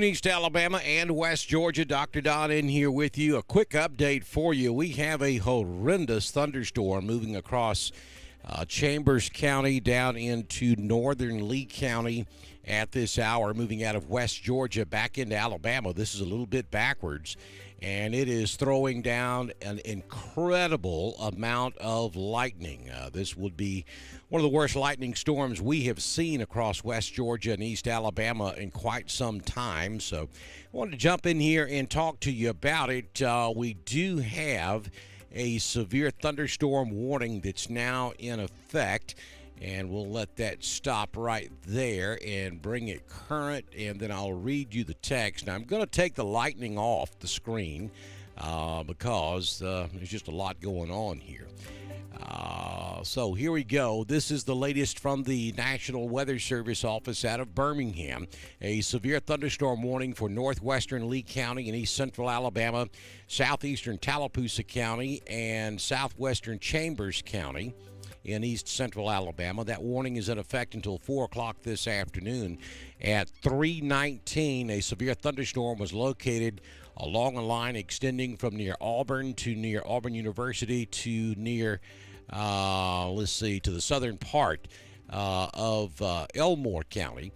East Alabama and West Georgia. Dr. Don in here with you. A quick update for you. We have a horrendous thunderstorm moving across Chambers County down into northern Lee County at this hour, moving out of West Georgia back into Alabama. This is a little bit backwards, and it is throwing down an incredible amount of lightning. This would be one of the worst lightning storms we have seen across West Georgia and East Alabama in quite some time. So I wanted to jump in here and talk to you about it. We do have a severe thunderstorm warning that's now in effect, and we'll let that stop right there and bring it current, and then I'll read you the text. Now, I'm going to take the lightning off the screen because there's just a lot going on here. So here we go. This is the latest from the National Weather Service office out of Birmingham. A severe thunderstorm warning for northwestern Lee County and east central Alabama, southeastern Tallapoosa County, and southwestern Chambers County in east central Alabama. That warning is in effect until 4 o'clock this afternoon. At 3:19, a severe thunderstorm was located along a line extending from near Auburn to near Auburn University to near, to the southern part of Elmore County.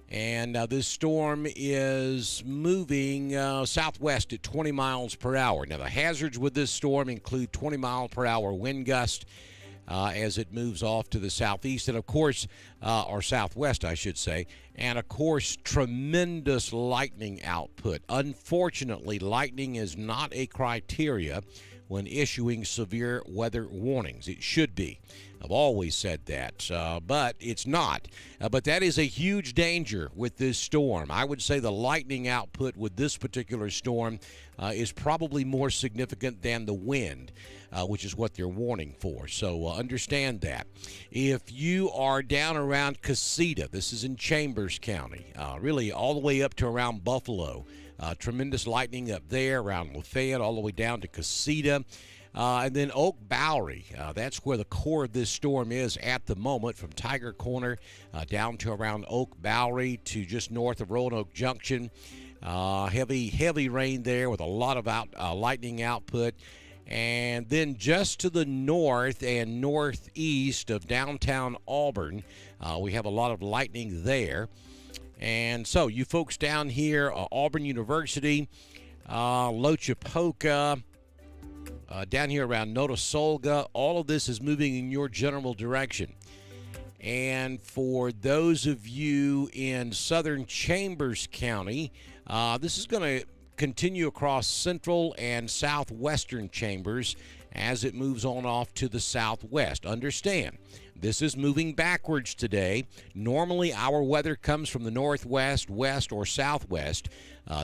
And this storm is moving southwest at 20 miles per hour. Now, the hazards with this storm include 20 mile per hour wind gust as it moves off to the southeast, and of course, or southwest, I should say, and of course, tremendous lightning output. Unfortunately, lightning is not a criteria when issuing severe weather warnings. It should be. I've always said that, but it's not. But that is a huge danger with this storm. I would say the lightning output with this particular storm is probably more significant than the wind, which is what they're warning for. So understand that. If you are down around Casita, this is in Chambers County, really all the way up to around Buffalo, tremendous lightning up there around Lafayette, all the way down to Casita. And then Oak Bowery, that's where the core of this storm is at the moment, from Tiger Corner down to around Oak Bowery to just north of Roanoke Junction. Heavy rain there with a lot of lightning output. And then just to the north and northeast of downtown Auburn, we have a lot of lightning there. And so you folks down here, Auburn University, Lochapoka, down here around Notasulga, all of this is moving in your general direction. And for those of you in southern Chambers County, this is going to continue across central and southwestern Chambers as it moves on off to the southwest. Understand, this is moving backwards today. Normally, our weather comes from the northwest, west, or southwest.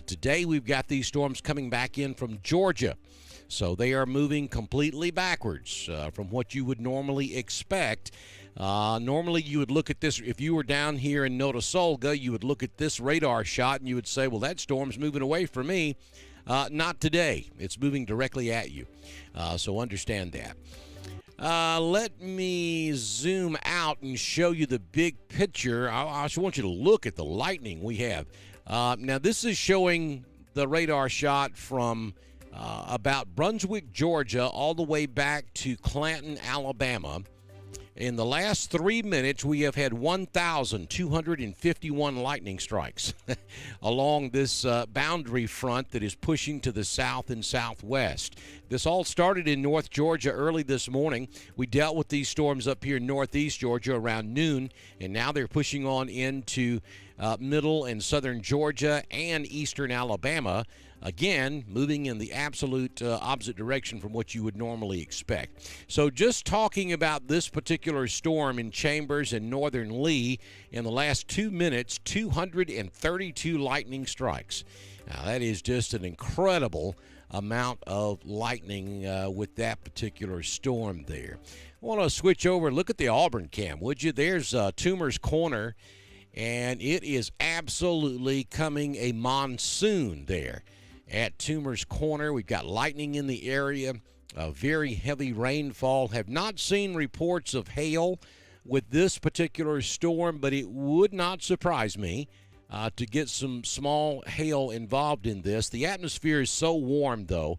Today, we've got these storms coming back in from Georgia. So they are moving completely backwards from what you would normally expect. Normally, you would look at this. If you were down here in Notasulga, you would look at this radar shot and you would say, well, that storm's moving away from me. Not today. It's moving directly at you. So understand that. Let me zoom out and show you the big picture. I just want you to look at the lightning we have. Now, this is showing the radar shot from about Brunswick, Georgia, all the way back to Clanton, Alabama. In the last 3 minutes, we have had 1,251 lightning strikes along this boundary front that is pushing to the south and southwest. This all started in North Georgia early this morning. We dealt with these storms up here in northeast Georgia around noon, and now they're pushing on into middle and southern Georgia and eastern Alabama. Again, moving in the absolute opposite direction from what you would normally expect. So just talking about this particular storm in Chambers and northern Lee, in the last 2 minutes, 232 lightning strikes. Now, that is just an incredible amount of lightning with that particular storm there. I want to switch over and look at the Auburn cam, would you? There's Toomer's Corner, and it is absolutely coming a monsoon there. At Toomer's Corner, we've got lightning in the area, a very heavy rainfall. Have not seen reports of hail with this particular storm, but it would not surprise me to get some small hail involved in this. The atmosphere is so warm, though.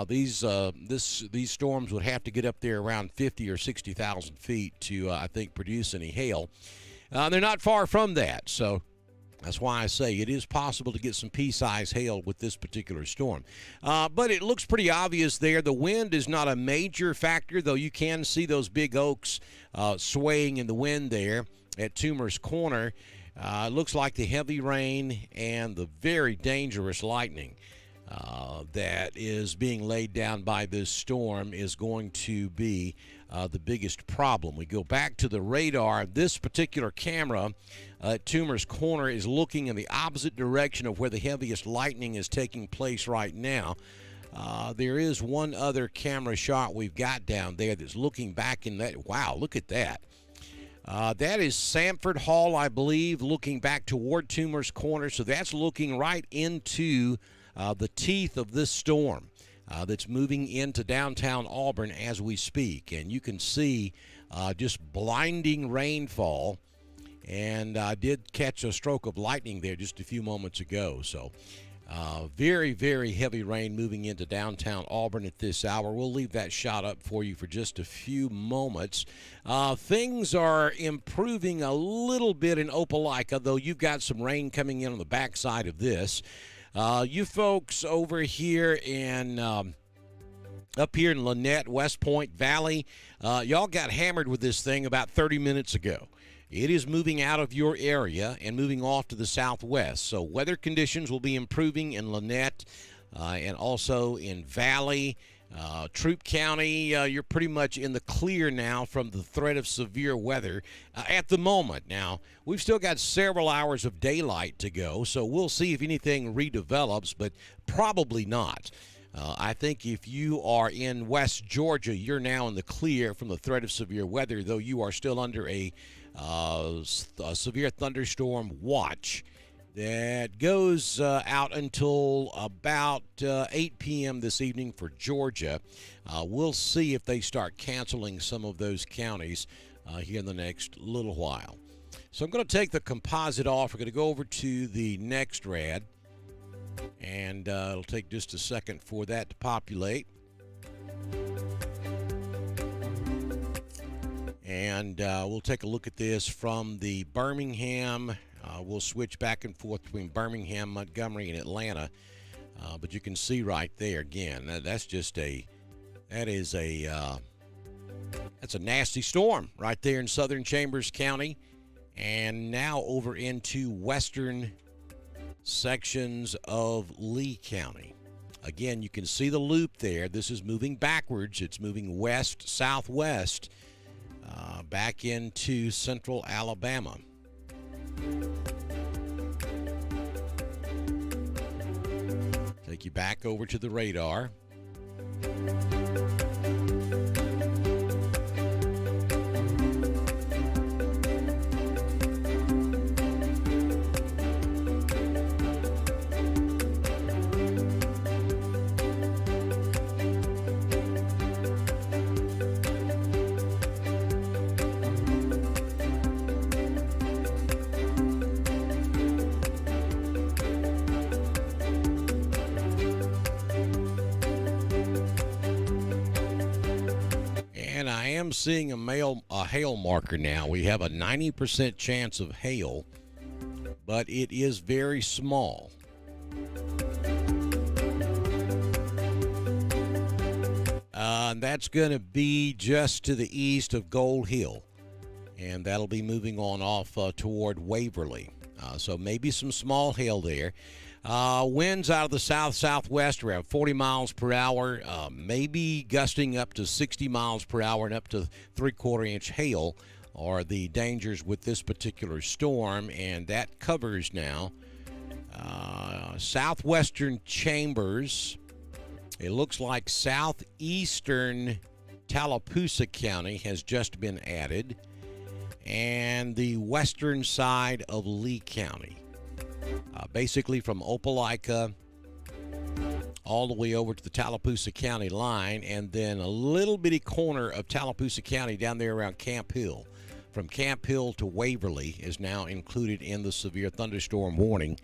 These storms would have to get up there around 50 or 60,000 feet to, I think, produce any hail. They're not far from that, so that's why I say it is possible to get some pea-sized hail with this particular storm. But it looks pretty obvious there. The wind is not a major factor, though you can see those big oaks swaying in the wind there at Toomer's Corner. It looks like the heavy rain and the very dangerous lightning that is being laid down by this storm is going to be the biggest problem. We go back to the radar. This particular camera at Toomer's Corner is looking in the opposite direction of where the heaviest lightning is taking place right now. There is one other camera shot we've got down there that's looking back in that. Wow, look at that. That is Sanford Hall, I believe, looking back toward Toomer's Corner. So that's looking right into the teeth of this storm that's moving into downtown Auburn as we speak. And you can see just blinding rainfall. And I did catch a stroke of lightning there just a few moments ago. So very, very heavy rain moving into downtown Auburn at this hour. We'll leave that shot up for you for just a few moments. Things are improving a little bit in Opelika, though you've got some rain coming in on the backside of this. You folks over here in up here in Lynette, West Point Valley, y'all got hammered with this thing about 30 minutes ago. It is moving out of your area and moving off to the southwest. So weather conditions will be improving in Lynette and also in Valley. Troup County, you're pretty much in the clear now from the threat of severe weather at the moment. Now, we've still got several hours of daylight to go, so we'll see if anything redevelops, but probably not. I think if you are in West Georgia, you're now in the clear from the threat of severe weather, though you are still under a severe thunderstorm watch that goes out until about 8 p.m. this evening for Georgia. We'll see if they start canceling some of those counties here in the next little while. So I'm going to take the composite off. We're going to go over to the next rad, and it'll take just a second for that to populate. And we'll take a look at this from the Birmingham. We'll switch back and forth between Birmingham, Montgomery, and Atlanta. But you can see right there again. That's a nasty storm right there in southern Chambers County, and now over into western sections of Lee County. Again, you can see the loop there. This is moving backwards. It's moving west southwest. Back into central Alabama. Take you back over to the radar. Seeing a hail marker now. We have a 90% chance of hail, but it is very small. And that's going to be just to the east of Gold Hill, and that'll be moving on off toward Waverly. So maybe some small hail there. Winds out of the south-southwest around 40 miles per hour, maybe gusting up to 60 miles per hour and up to 3/4 inch hail are the dangers with this particular storm, and that covers now southwestern Chambers. It looks like southeastern Tallapoosa County has just been added, and the western side of Lee County. Basically from Opelika all the way over to the Tallapoosa County line, and then a little bitty corner of Tallapoosa County down there around Camp Hill from Camp Hill to Waverly is now included in the severe thunderstorm warning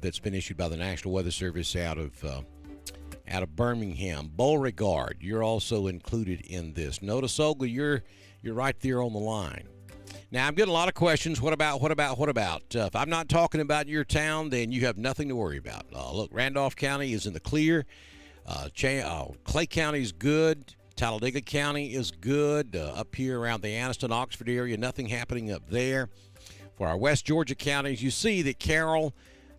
that's been issued by the National Weather Service out of Birmingham. Beauregard, you're also included in this. Notasulga, you're right there on the line. Now, I'm getting a lot of questions. What about? If I'm not talking about your town, then you have nothing to worry about. Look, Randolph County is in the clear. Clay County is good. Talladega County is good. Up here around the Anniston, Oxford area, nothing happening up there. For our West Georgia counties, you see that Carroll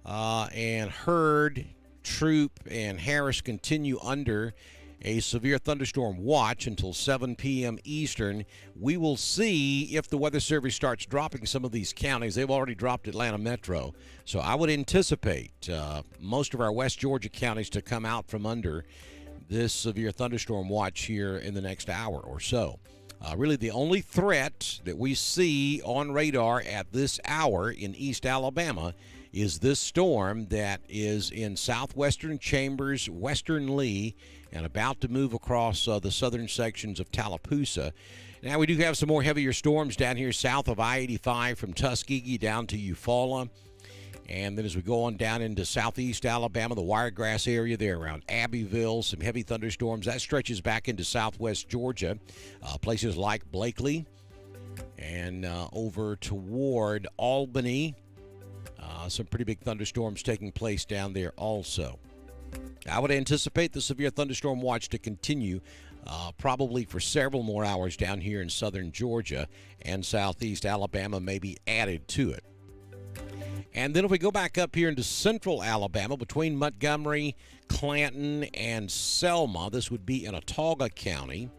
and Heard, Troop, and Harris continue under a severe thunderstorm watch until 7 p.m. Eastern. We will see if the Weather Service starts dropping some of these counties. They've already dropped Atlanta Metro. So I would anticipate most of our West Georgia counties to come out from under this severe thunderstorm watch here in the next hour or so. Really, the only threat that we see on radar at this hour in East Alabama is this storm that is in southwestern Chambers, western Lee, and about to move across the southern sections of Tallapoosa. Now, we do have some more heavier storms down here south of I-85 from Tuskegee down to Eufaula. And then as we go on down into southeast Alabama, the Wiregrass area there around Abbeville, some heavy thunderstorms. That stretches back into southwest Georgia, places like Blakely, and over toward Albany. Some pretty big thunderstorms taking place down there also. I would anticipate the severe thunderstorm watch to continue probably for several more hours down here in southern Georgia, and southeast Alabama may be added to it. And then if we go back up here into central Alabama, between Montgomery, Clanton, and Selma, this would be in Autauga County.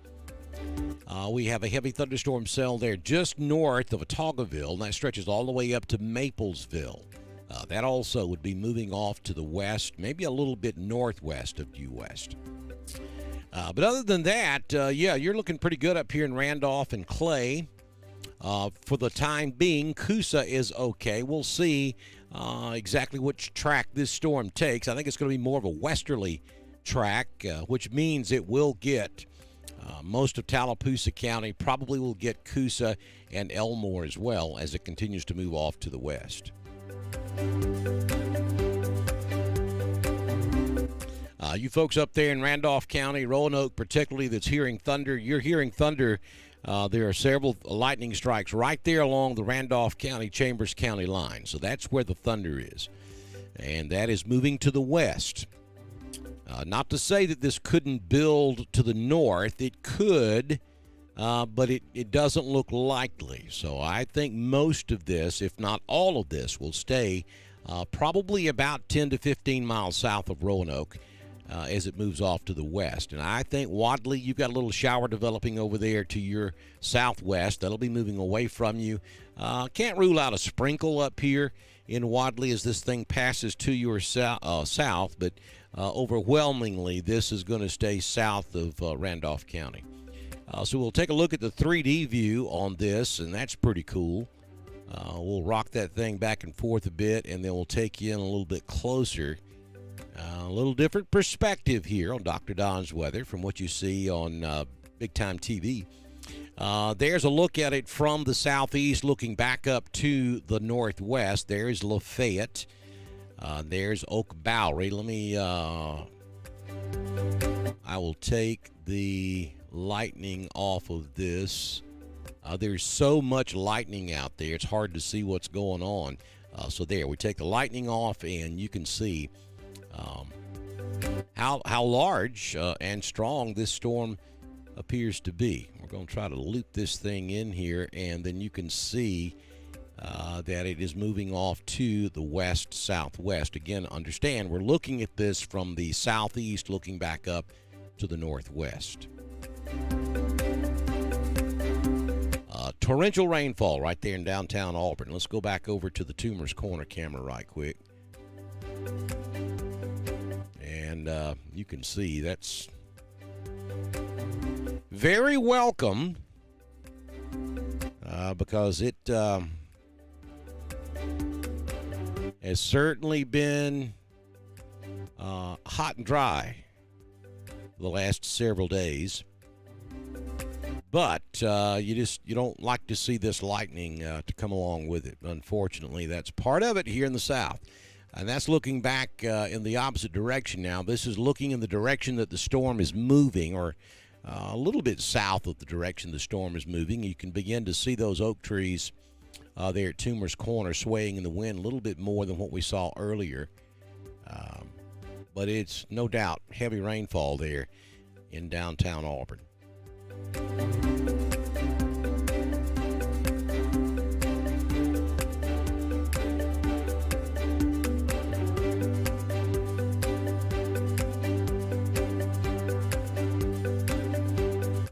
We have a heavy thunderstorm cell there just north of Autaugaville, and that stretches all the way up to Maplesville. That also would be moving off to the west, maybe a little bit northwest of due west. But other than that, yeah, you're looking pretty good up here in Randolph and Clay. For the time being, Coosa is okay. We'll see exactly which track this storm takes. I think it's going to be more of a westerly track, which means it will get most of Tallapoosa County, probably will get Coosa and Elmore as well as it continues to move off to the west. You folks up there in Randolph County, Roanoke particularly, that's hearing thunder, you're hearing thunder. There are several lightning strikes right there along the Randolph County, Chambers County line. So that's where the thunder is. And that is moving to the west. Not to say that this couldn't build to the north. It could, but it doesn't look likely. So I think most of this, if not all of this, will stay probably about 10 to 15 miles south of Roanoke as it moves off to the west. And I think Wadley, you've got a little shower developing over there to your southwest. That'll be moving away from you. Can't rule out a sprinkle up here in Wadley as this thing passes to your south, but overwhelmingly this is going to stay south of Randolph County. So we'll take a look at the 3D view on this, and that's pretty cool. We'll rock that thing back and forth a bit, and then we'll take you in a little bit closer. A little different perspective here on Dr. Don's weather from what you see on Big Time TV. There's a look at it from the southeast looking back up to the northwest. There's Lafayette. There's Oak Bowery. Let me, I will take the lightning off of this. There's so much lightning out there, it's hard to see what's going on. So there, we take the lightning off, and you can see how large and strong this storm appears to be. We're going to try to loop this thing in here, and then you can see that it is moving off to the west-southwest. Again, understand, we're looking at this from the southeast looking back up to the northwest. Torrential rainfall right there in downtown Auburn. Let's go back over to the Toomer's Corner camera right quick. And you can see that's very welcome because it has certainly been hot and dry the last several days. But you don't like to see this lightning to come along with it. Unfortunately, that's part of it here in the south. And that's looking back in the opposite direction now. This is looking in the direction that the storm is moving, or a little bit south of the direction the storm is moving. You can begin to see those oak trees there at Toomer's Corner swaying in the wind a little bit more than what we saw earlier. But it's no doubt heavy rainfall there in downtown Auburn.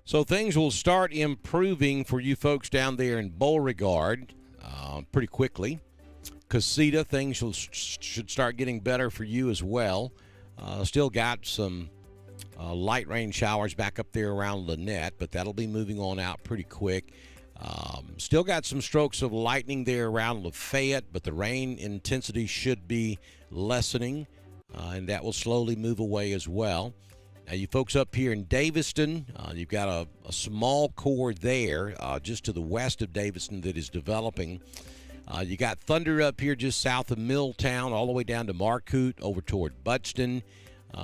So things will start improving for you folks down there in Beauregard pretty quickly. Casita, things should start getting better for you as well. Still got some light rain showers back up there around Lynette, but that'll be moving on out pretty quick. Still got some strokes of lightning there around Lafayette, but the rain intensity should be lessening, and that will slowly move away as well. Now, you folks up here in Daviston, you've got a small core there just to the west of Daviston that is developing. You got thunder up here just south of Milltown, all the way down to Marcoot, over toward Buxton.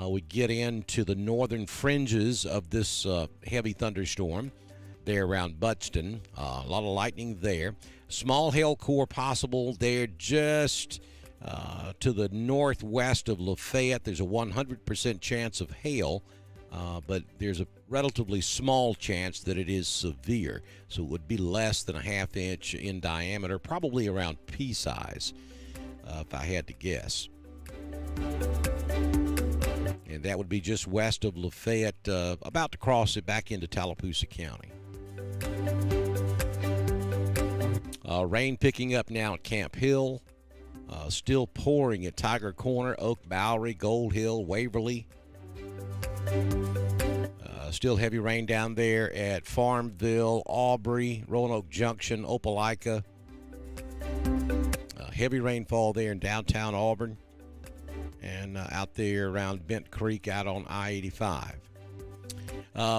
We get into the northern fringes of this heavy thunderstorm there around Buxton. A lot of lightning there. Small hail core possible there just to the northwest of Lafayette. There's a 100% chance of hail, but there's a relatively small chance that it is severe. So it would be less than a half inch in diameter, probably around pea size, if I had to guess. And that would be just west of Lafayette, about to cross it back into Tallapoosa County. Rain picking up now at Camp Hill. Still pouring at Tiger Corner, Oak Bowery, Gold Hill, Waverly. Still heavy rain down there at Farmville, Aubrey, Roanoke Junction, Opelika. Heavy rainfall there in downtown Auburn. And out there around Bent Creek out on I-85.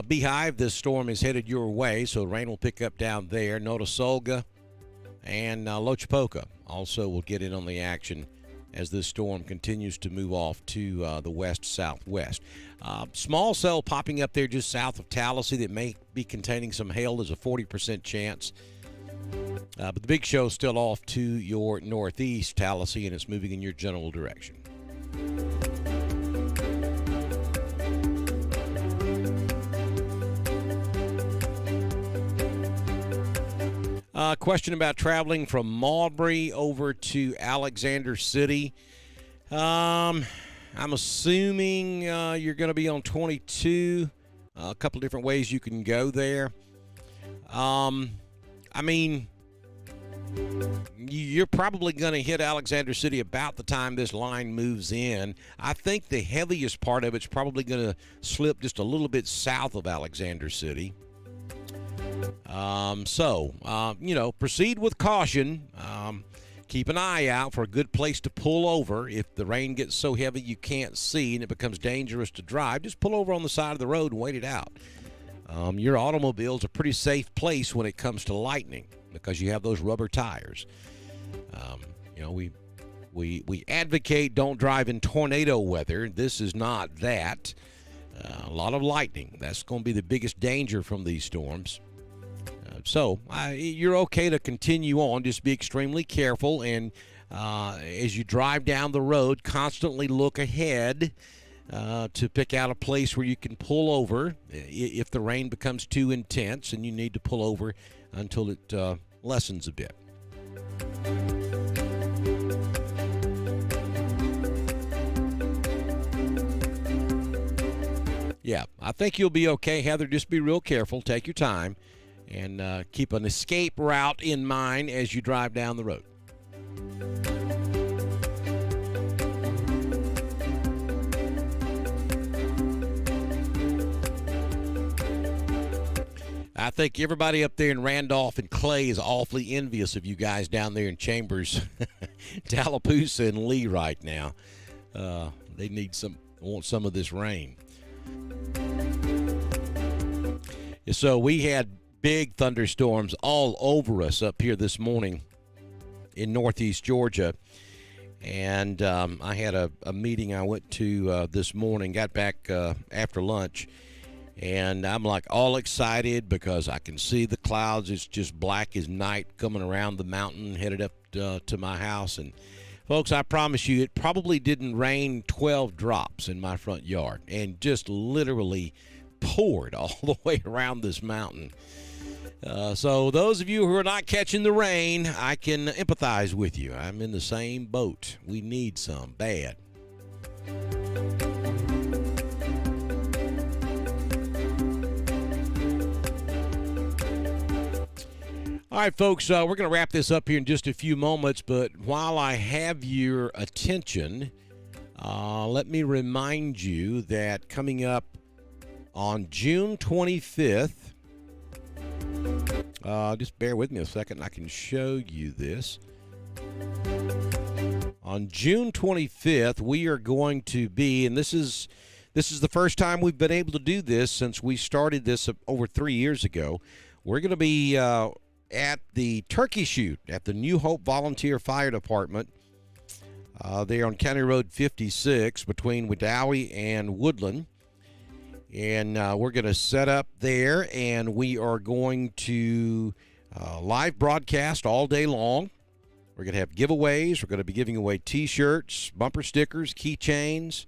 Beehive, this storm is headed your way, so rain will pick up down there. Notasulga and Lochapoka also will get in on the action as this storm continues to move off to the west-southwest. Small cell popping up there just south of Tallahassee that may be containing some hail. There's a 40% chance. But the big show is still off to your northeast, Tallahassee, and it's moving in your general direction. Question about traveling from Marbury over to Alexander City. I'm assuming you're going to be on 22. A couple different ways you can go there. I mean, you're probably going to hit Alexander City about the time this line moves in. I think the heaviest part of it's probably going to slip just a little bit south of Alexander City. Proceed with caution. Keep an eye out for a good place to pull over. If the rain gets so heavy you can't see and it becomes dangerous to drive, just pull over on the side of the road and wait it out. Your automobile's a pretty safe place when it comes to lightning because you have those rubber tires. We advocate don't drive in tornado weather. This is not that. A lot of lightning. That's going to be the biggest danger from these storms. So you're okay to continue on. Just be extremely careful. And as you drive down the road, constantly look ahead to pick out a place where you can pull over if the rain becomes too intense and you need to pull over until it lessens a bit. Yeah, I think you'll be okay, Heather. Just be real careful. Take your time. And keep an escape route in mind as you drive down the road. I think everybody up there in Randolph and Clay is awfully envious of you guys down there in Chambers, Tallapoosa and Lee right now. They want some of this rain. So we had big thunderstorms all over us up here this morning in northeast Georgia. And I had a meeting I went to this morning, got back after lunch, and I'm like all excited because I can see the clouds. It's just black as night coming around the mountain, headed up to my house. And folks, I promise you, it probably didn't rain 12 drops in my front yard, and just literally poured all the way around this mountain. So those of you who are not catching the rain, I can empathize with you. I'm in the same boat. We need some bad. All right, folks, we're going to wrap this up here in just a few moments, but while I have your attention, let me remind you that coming up on June 25th, just bear with me a second, I can show you this. On June 25th, we are going to be, and this is the first time we've been able to do this since we started this over 3 years ago. We're going to be at the turkey shoot at the New Hope Volunteer Fire Department. They're on County Road 56 between Wedowee and Woodland. And we're going to set up there, and we are going to live broadcast all day long. We're going to have giveaways. We're going to be giving away T-shirts, bumper stickers, keychains.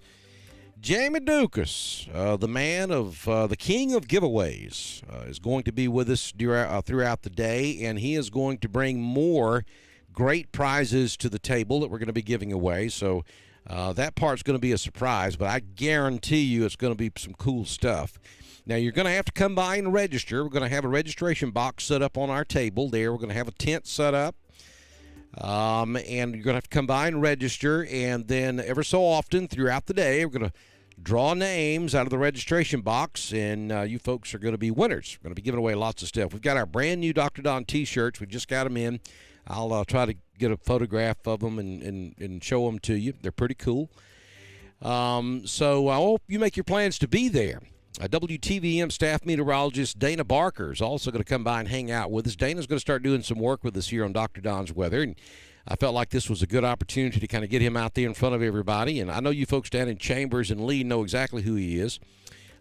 Jamie Dukas, the man of the king of giveaways, is going to be with us throughout the day, and he is going to bring more great prizes to the table that we're going to be giving away. So that part's going to be a surprise, but I guarantee you it's going to be some cool stuff. Now, you're going to have to come by and register. We're going to have a registration box set up on our table there. We're going to have a tent set up. And you're going to have to come by and register, and then ever so often throughout the day, we're going to draw names out of the registration box, and you folks are going to be winners. We're going to be giving away lots of stuff. We've got our brand new Dr. Don T-shirts. We just got them in. I'll try to get a photograph of them and show them to you. They're pretty cool. So I hope you make your plans to be there. WTVM staff meteorologist Dana Barker is also going to come by and hang out with us. Dana's going to start doing some work with us here on Dr. Don's Weather, and I felt like this was a good opportunity to kind of get him out there in front of everybody. And I know you folks down in Chambers and Lee know exactly who he is.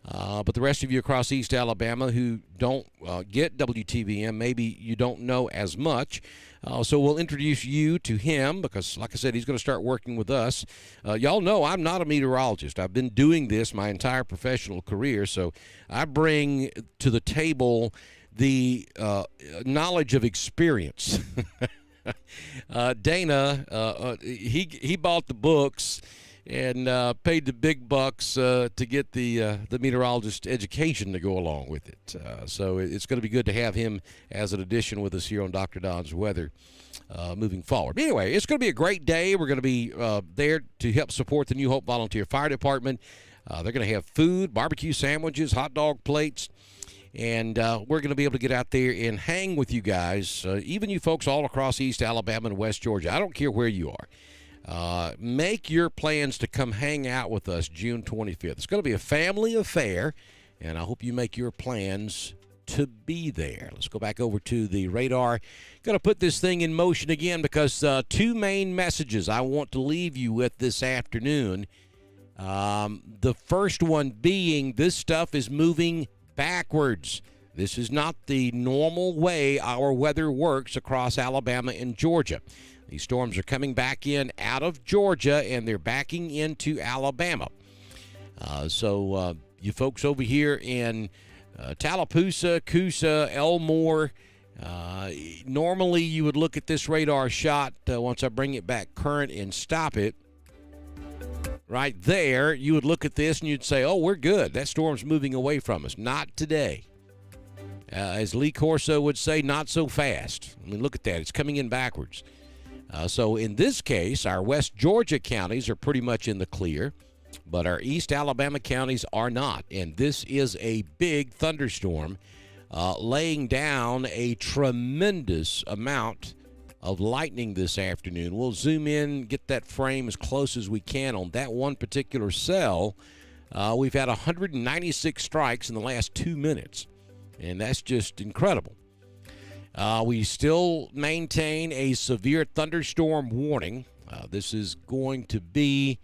But the rest of you across East Alabama who don't get WTVM, maybe you don't know as much. So we'll introduce you to him because, like I said, he's going to start working with us. Y'all know I'm not a meteorologist. I've been doing this my entire professional career, so I bring to the table the knowledge of experience. Dana, he bought the books and paid the big bucks to get the meteorologist education to go along with it. So it's going to be good to have him as an addition with us here on Dr. Don's Weather moving forward. But anyway, it's going to be a great day. We're going to be there to help support the New Hope Volunteer Fire Department. They're going to have food, barbecue sandwiches, hot dog plates. And we're going to be able to get out there and hang with you guys, even you folks all across East Alabama and West Georgia. I don't care where you are. Make your plans to come hang out with us June 25th. It's going to be a family affair, and I hope you make your plans to be there. Let's go back over to the radar. Going to put this thing in motion again because two main messages I want to leave you with this afternoon. The first one being this stuff is moving backwards. This is not the normal way our weather works across Alabama and Georgia. These storms are coming back in out of Georgia, and they're backing into Alabama. So you folks over here in Tallapoosa, Coosa, Elmore, normally you would look at this radar shot once I bring it back current and stop it. Right there, you would look at this and you'd say, oh, we're good. That storm's moving away from us. Not today. As Lee Corso would say, not so fast. I mean, look at that. It's coming in backwards. So in this case, our West Georgia counties are pretty much in the clear, but our East Alabama counties are not. And this is a big thunderstorm laying down a tremendous amount of lightning this afternoon. We'll zoom in, get that frame as close as we can on that one particular cell. We've had 196 strikes in the last 2 minutes. and that's just incredible. We still maintain a severe thunderstorm warning. This is going to be,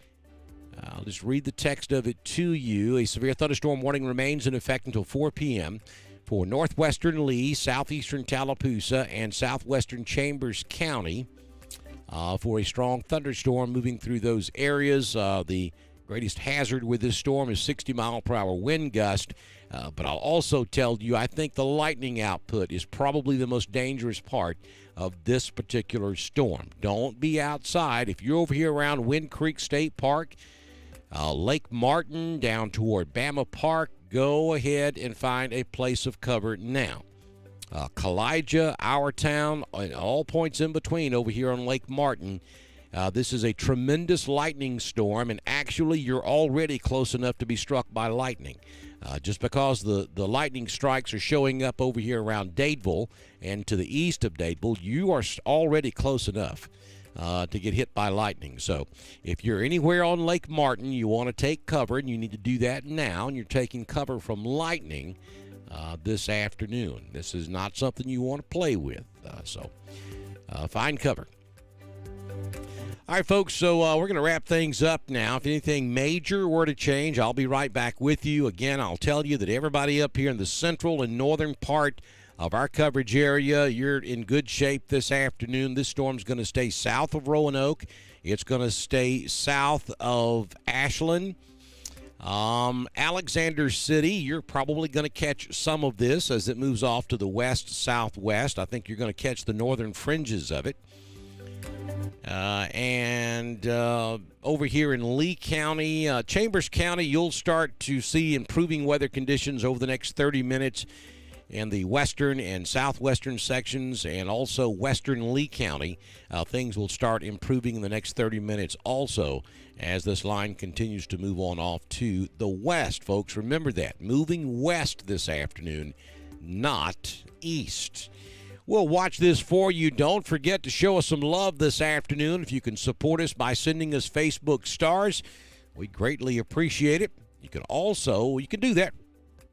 I'll just read the text of it to you. A severe thunderstorm warning remains in effect until 4 p.m. for northwestern Lee, southeastern Tallapoosa, and southwestern Chambers County for a strong thunderstorm moving through those areas. The greatest hazard with this storm is 60-mile-per-hour wind gust. But I'll also tell you, I think the lightning output is probably the most dangerous part of this particular storm. Don't be outside. If you're over here around Wind Creek State Park, Lake Martin, down toward Bama Park, go ahead and find a place of cover now. Kalija, Our Town, and all points in between over here on Lake Martin. This is a tremendous lightning storm, and actually you're already close enough to be struck by lightning. Just because the lightning strikes are showing up over here around Dadeville and to the east of Dadeville, you are already close enough to get hit by lightning. So if you're anywhere on Lake Martin, you want to take cover, and you need to do that now, and you're taking cover from lightning this afternoon. This is not something you want to play with, so find cover. All right, folks, so we're going to wrap things up now. If anything major were to change, I'll be right back with you. Again, I'll tell you that everybody up here in the central and northern part of our coverage area, you're in good shape this afternoon. This storm's going to stay south of Roanoke. It's going to stay south of Ashland. Alexander City, you're probably going to catch some of this as it moves off to the west-southwest. I think you're going to catch the northern fringes of it. And over here in Lee County, Chambers County, you'll start to see improving weather conditions over the next 30 minutes in the western and southwestern sections, and also western Lee County. Things will start improving in the next 30 minutes also as this line continues to move on off to the west. Folks, remember that. Moving west this afternoon, not east. We'll watch this for you. Don't forget to show us some love this afternoon. If you can support us by sending us Facebook stars, we greatly appreciate it. You can do that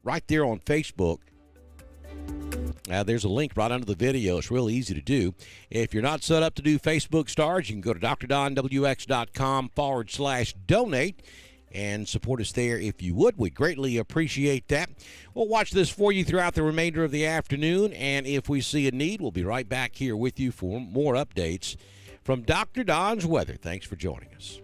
right there on Facebook. There's a link right under the video. It's real easy to do. If you're not set up to do Facebook stars, you can go to drdonwx.com/donate and support us there if you would. We greatly appreciate that. We'll watch this for you throughout the remainder of the afternoon, and if we see a need, we'll be right back here with you for more updates from Dr. Don's Weather. Thanks for joining us.